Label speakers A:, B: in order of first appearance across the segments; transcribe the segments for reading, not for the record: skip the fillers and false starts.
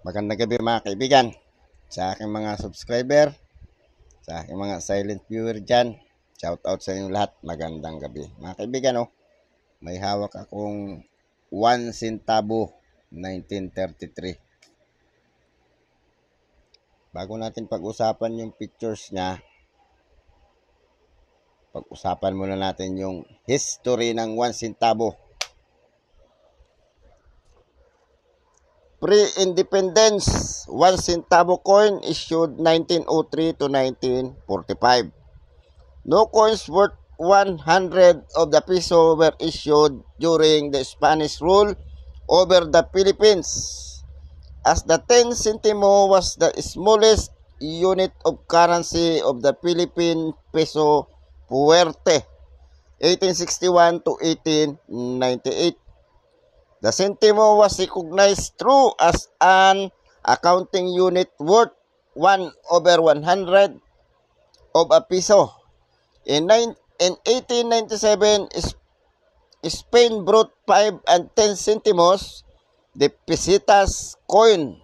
A: Magandang gabi mga kaibigan, sa aking mga subscriber, sa aking mga silent viewer dyan. Shout out sa inyo lahat, magandang gabi. Mga kaibigan, may hawak akong 1 centavo 1933. Bago natin pag-usapan yung pictures niya, pag-usapan muna natin yung history ng 1 centavo. Pre-independence 1 centavo coin issued 1903 to 1945. No coins worth 100 of the peso were issued during the Spanish rule over the Philippines, as the 10 centimo was the smallest unit of currency of the Philippine peso fuerte 1861 to 1898. The centimo was recognized through as an accounting unit worth 1/100 of a peso. In 1897, Spain brought 5 and 10 centimos, the pesetas coin,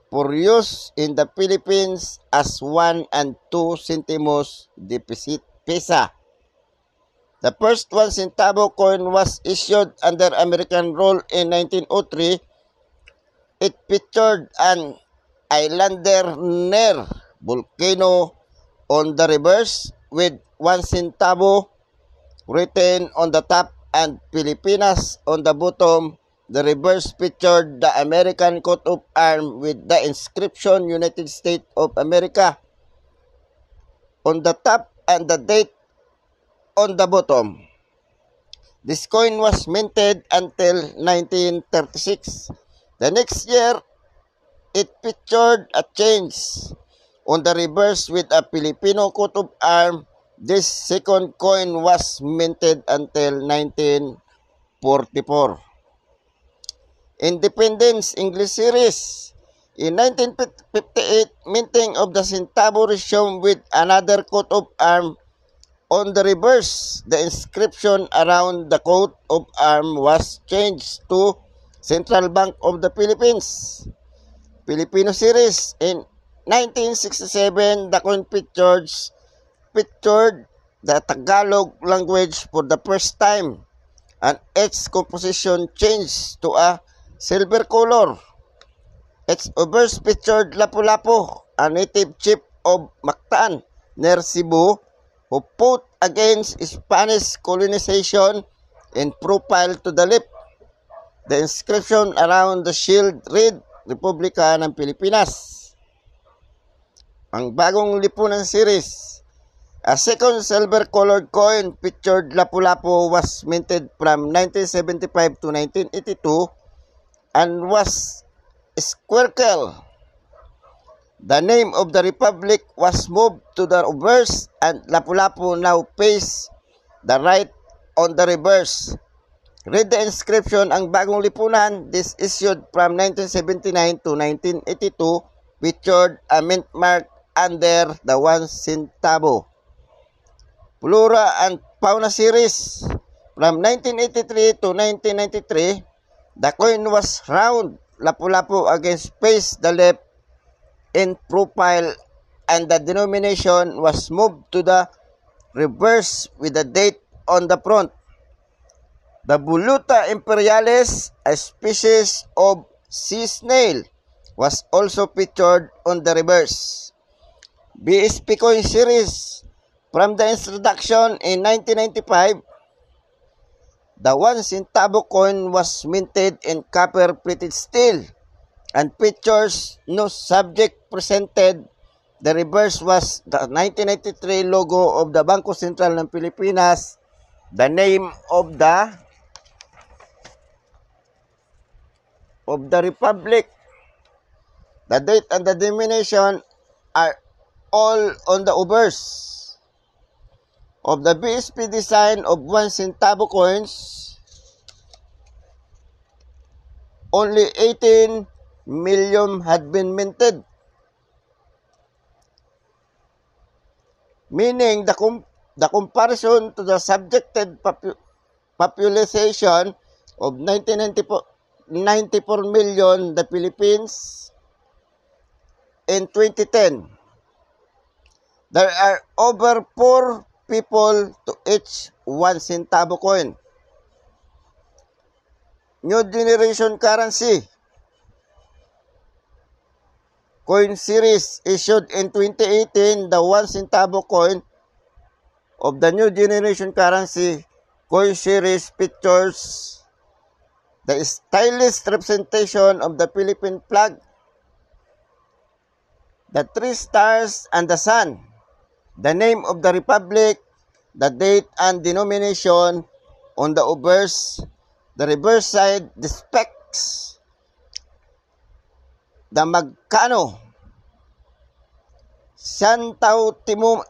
A: for use in the Philippines as 1 and 2 centimos, the pesa. The first 1 centavo coin was issued under American rule in 1903. It featured an islander near volcano on the reverse with 1 centavo written on the top and Pilipinas on the bottom. The reverse featured the American coat of arms with the inscription United States of America on the top and the date on the bottom. This coin was minted until 1936. The next year, it featured a change on the reverse with a Filipino coat of arms. This second coin was minted until 1944. Independence English Series. In 1958, minting of the centavo resumed with another coat of arms. On the reverse, the inscription around the coat of arms was changed to Central Bank of the Philippines. Filipino Series. In 1967, the coin featured the Tagalog language for the first time, and its composition changed to a silver color. Its obverse featured Lapu-Lapu, a native chief of Mactan near Cebu, who fought against Spanish colonization in profile to the left. The inscription around the shield read, Republika ng Pilipinas. Ang bagong lipunan series. A second silver-colored coin featured Lapu-Lapu was minted from 1975 to 1982 and was squircle. The name of the republic was moved to the reverse, and Lapu-Lapu now face the right on the reverse. Read the inscription. Ang bagong lipunan, this issued from 1979 to 1982, featured a mint mark under the 1 centavo. Flora and Fauna Series. From 1983 to 1993, the coin was round. Lapu-Lapu against face the left in profile, and the denomination was moved to the reverse with the date on the front. The Voluta imperialis, a species of sea snail, was also featured on the reverse. BSP coin series. From the introduction in 1995, the 1 centavo coin was minted in copper-plated steel and features no subject presented. The reverse was the 1993 logo of the Bangko Sentral ng Pilipinas, the name of the republic. The date and the denomination are all on the obverse. Of the BSP design of 1 centavo coins, only 18 million had been minted, meaning the comparison to the subjected population of 94 million, the Philippines in 2010. There are over 4 people to each 1 centavo coin. New generation currency. Coin series issued in 2018, the 1 centavo coin of the new generation currency coin series features the stylish representation of the Philippine flag, the 3 stars and the sun, the name of the republic, the date and denomination on the obverse. The reverse side depicts the magkano, Santo Timon,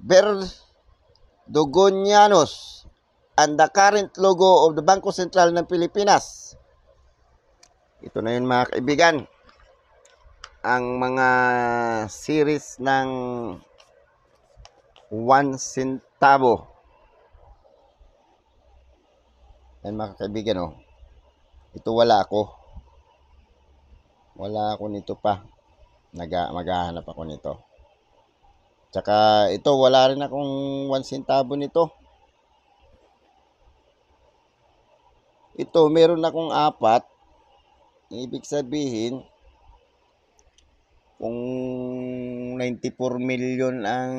A: Verdugonianos, and the current logo of the Bangko Sentral ng Pilipinas. Ito na yun mga kaibigan. Ang mga series ng 1 centavo. Yan mga kaibigan, oh. Ito wala ako. Wala ako nito pa. Maghahanap ako nito. Tsaka ito wala rin akong 1 centavo nito. Ito meron akong 4. Ibig sabihin kung 94 million ang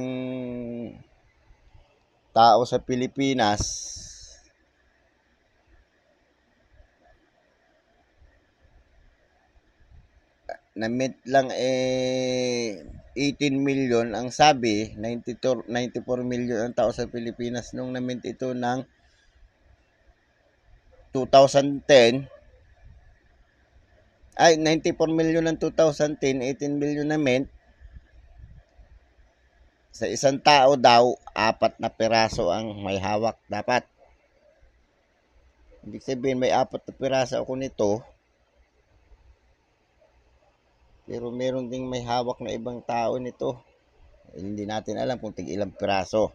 A: tao sa Pilipinas, na-mint lang 18 million ang sabi, 94 million ang tao sa Pilipinas nung na-mint ito ng 2010. Ay, 94 million ng 2010, 18 million na mint. Sa isang tao daw, 4 na piraso ang may hawak dapat. Ibig sabihin, may 4 na piraso ako nito. Pero meron ding may hawak na ibang tao nito. Hindi natin alam kung tig-ilang piraso.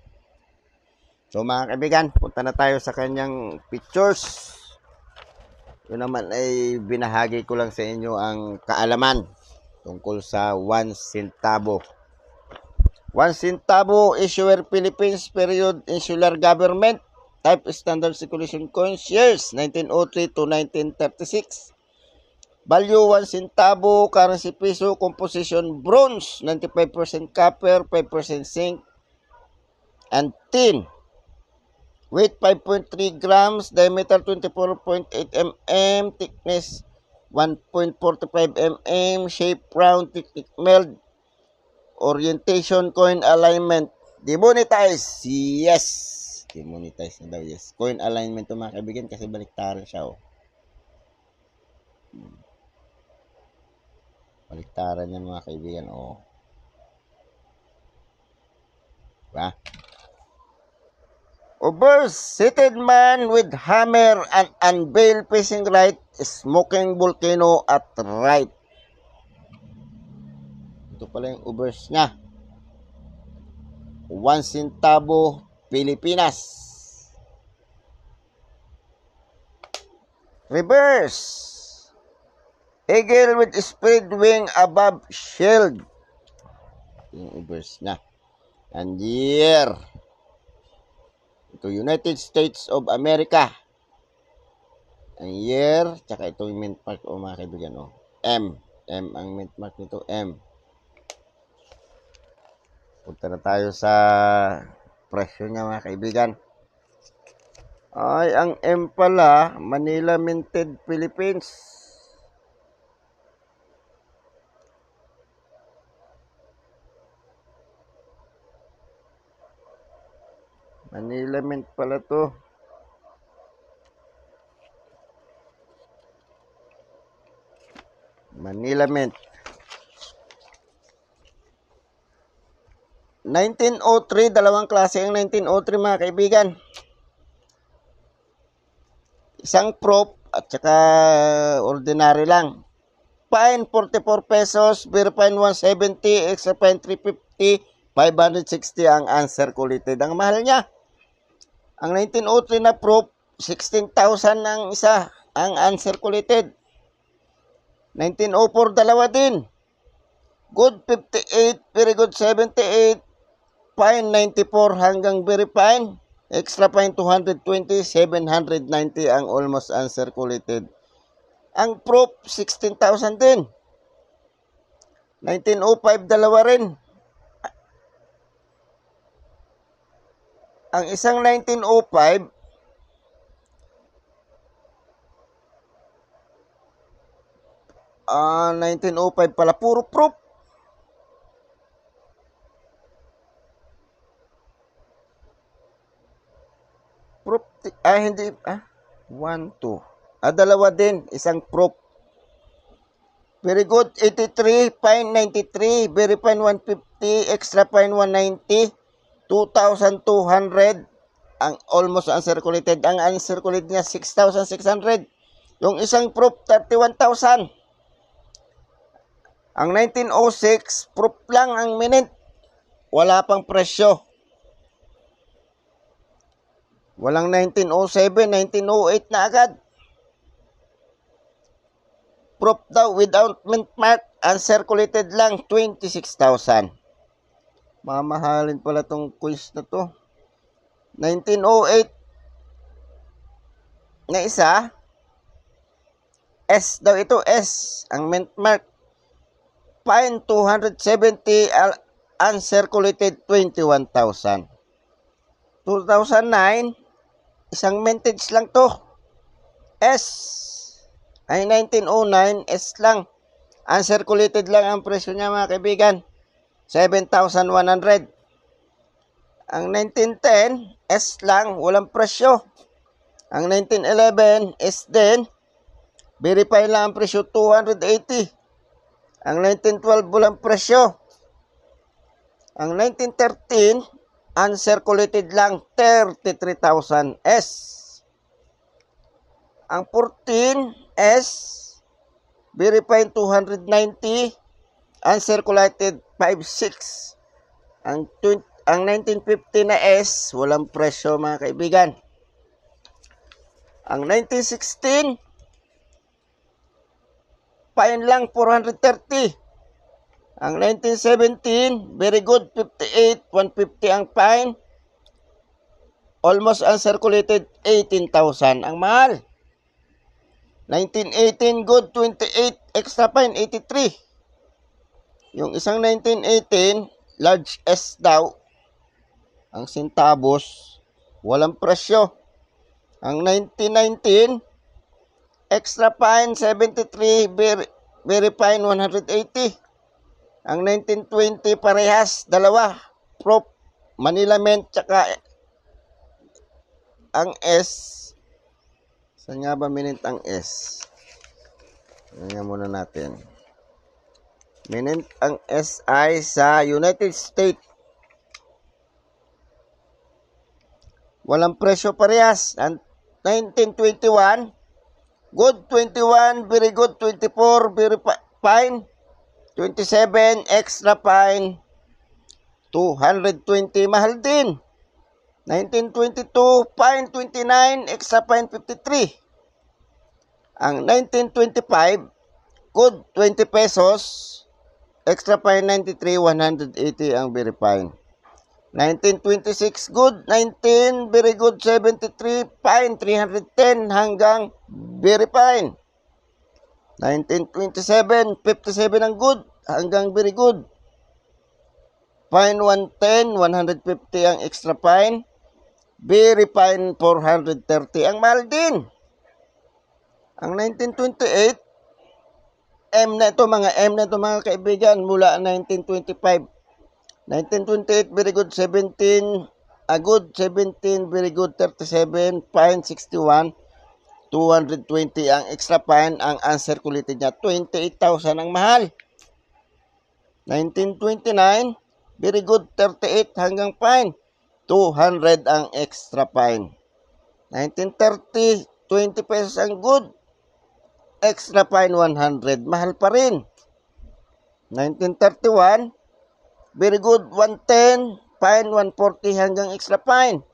A: So mga kaibigan, punta na tayo sa kanyang pictures. Yun naman ay binahagi ko lang sa inyo ang kaalaman tungkol sa 1 centavo. 1 centavo issuer Philippines period insular government. Type standard circulation coins years 1903 to 1936. Value 1 centavo, currency peso, composition bronze, 95% copper, 5% zinc, and tin. Weight 5.3 grams, diameter 24.8 mm, thickness 1.45 mm, shape round, technique meld, orientation, coin alignment, demonetize, yes, demonetize na daw, yes. Coin alignment to mga kaibigan kasi baliktaran siya, oh. Baliktaran yan mga kaibigan, oh. Diba? Obverse, seated man with hammer and unveil facing right, smoking volcano at right. Ito pala yung obverse niya. 1 centavo, Pilipinas. Reverse. Eagle with spread wing above shield. Yung obverse niya. And year. Ito United States of America. Ang year. Tsaka ito yung mint mark, o mga kaibigan, o. M. M ang mint mark nito. M. Punta na tayo sa presyo niya mga kaibigan. Ay, ang M pala, Manila Minted Philippines. Manila Mint pala to. Manila Mint. 1903, dalawang klase ang 1903 mga kaibigan. Isang prop at saka ordinary lang. Fine 44 pesos, beer fine 170, extra fine 350, 560 ang uncirculated. Ang mahal niya. Ang 1903 na prop, 16,000 ang isa, ang uncirculated. 1904, dalawa din. Good 58, very good 78, fine 94 hanggang very fine. Extra fine 220, 790 ang almost uncirculated. Ang proof 16,000 din. 1905, dalawa rin. Ang isang 1905, ah 1905 pala, puro proof. Proof, hindi, 1, 2. Dalawa din, isang proof. Very good, 83, fine 93, very fine 150, extra fine 190, 2,200, ang almost uncirculated. Ang uncirculated niya, 6,600. Yung isang proof, 31,000. Ang 1906, proof lang ang minute. Wala pang presyo. Walang 1907, 1908 na agad. Proof daw without mint mark, uncirculated lang, 26,000. Mamahalin pala tong quiz na to. 1908 na isa, S daw ito, S, ang mint mark. Fine 270, uncirculated 21,000. 2009, isang mintage lang to. S ay 1909, S lang. Uncirculated lang ang presyo niya, mga kaibigan. 7,100. Ang 1910, S lang, walang presyo. Ang 1911, S din. Verify lang ang presyo, 280. Ang 1912, walang presyo. Ang 1913, uncirculated lang, 33,000 S. Ang 14 S, verified 290, uncirculated 56. Ang 1950 na S, walang presyo, mga kaibigan. Ang 1916, fine lang 430. Ang 1917, very good 58, 150 ang fine. Almost uncirculated 18,000 ang mahal. 1918, good 28, extra fine 83. Yung isang 1918, large S daw, ang centavos, walang presyo. Ang 1919, extra fine 73, very fine 180. Ang 1920, parehas, dalawa, proof, Manila Mint, tsaka ang S. Saan nga ba minint ang S? Tingnan muna natin. Minint ang SI sa United States. Walang presyo parehas. Ang 1921, good 21, very good 24, very fine 27, extra fine 220, mahal din. 1922, fine 29, extra fine 53. Ang 1925, good 20 pesos, extra fine 93, 180 ang very fine. 1926, good 19, very good 73, fine 310 hanggang very fine. 1927, 57 ang good hanggang very good. Fine 110, 150 ang extra fine. Very fine 430 ang mahal din. Ang 1928, M na ito mga kaibigan, mula 1925. 1928, very good 17, good 17, very good 37, fine 61, 220 ang extra fine, ang uncirculated niya 28,000 ang mahal. 1929, very good 38 hanggang fine 200 ang extra fine. 1930, 20 pesos ang good, extra fine 100, mahal pa rin. 1931, very good 110, fine 140 hanggang extra fine.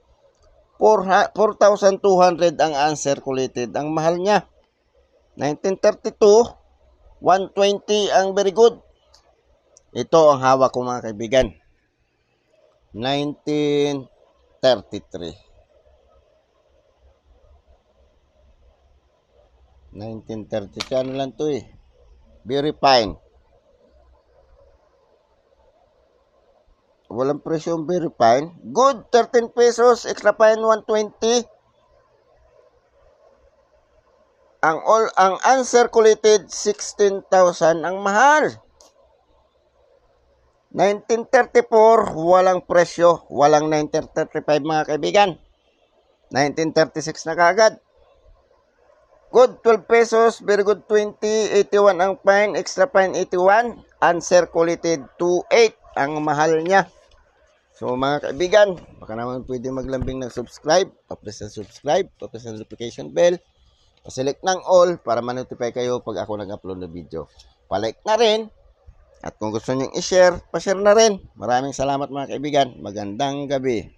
A: 4,200 ang uncirculated, ang mahal niya. 1932, 120 ang very good. Ito ang hawak ko mga kaibigan. 1933. 1933. Ano lang to eh. Very fine. Walang presyo yung very fine. Good, 13 pesos. Extra fine, 120. Ang uncirculated, 16,000. Ang mahal. 1934, walang presyo. Walang 1935 mga kaibigan. 1936 na kaagad. Good, 12 pesos. Very good, 20. 81 ang fine. Extra fine, 81. Uncirculated, 28. Ang mahal niya. So mga kaibigan, baka naman pwede maglambing ng subscribe. Pa-press ng subscribe. Pa-press ng notification bell. Pa-select ng all para ma-notify kayo pag ako nag-upload ng video. Pa-like na rin. At kung gusto nyo i-share, pa-share na rin. Maraming salamat mga kaibigan. Magandang gabi.